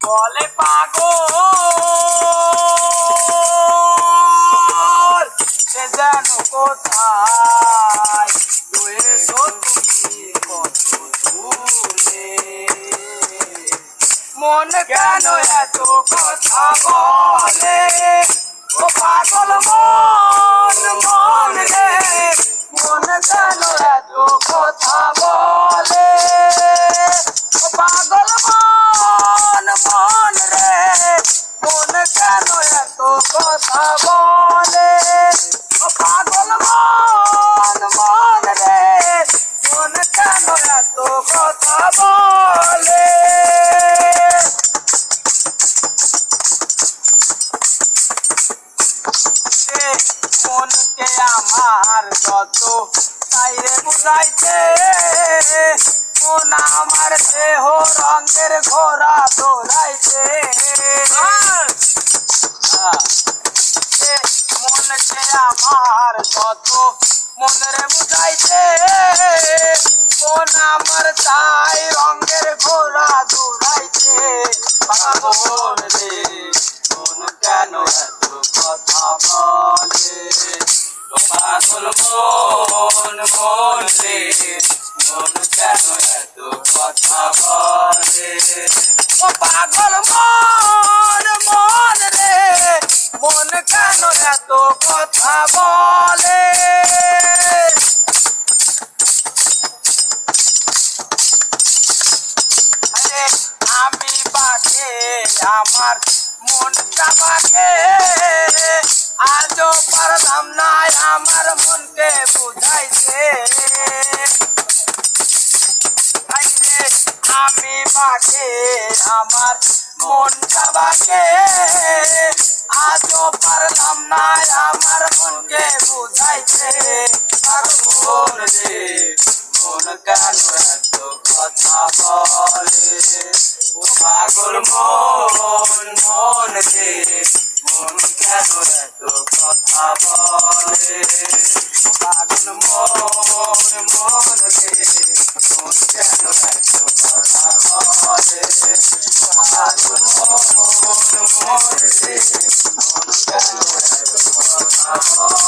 বলে পাগল সে যেন কোথায় রয়েছো তুমি কত দূরে মন কেন এত কথা বলে ও পাগল মন মন রে মন কেন এত কথা বলে ও পাগল মন মন রে মন কেন এত কথা বলে ও পাগল মন মন রে মন কেন এত কথা বলে মনকে আমার যত তাইরে বুঝাইছে মন আমার দেহ রঙের ঘোড়া দৌড়াইছে মনকে আমার যত মনরে বুঝাইছে মন আমার তাই রঙের ঘোড়া দৌড়াইছে পাগল রে মন কেন এত কথা বলে ও পাগল মন মন রে মন কেন এত কথা বলে ও পাগল মন মন রে মন কেন এত কথা বলে আমি বাকে আমার মনটা বাকে আজও পারলাম না আমার মনকে বুঝাইছে আমি বাকে আমার মনটা বাকে আজও পারলাম না আমার মনকে বুঝাইছে পাগল রে মন কেন এত কথা বলে ও পাগল মন মন রে মন কেন এত কথা বলে ও পাগল মন মন রে মন কেন এত কথা বলে ও পাগল মন মন রে মন কেন এত কথা বলে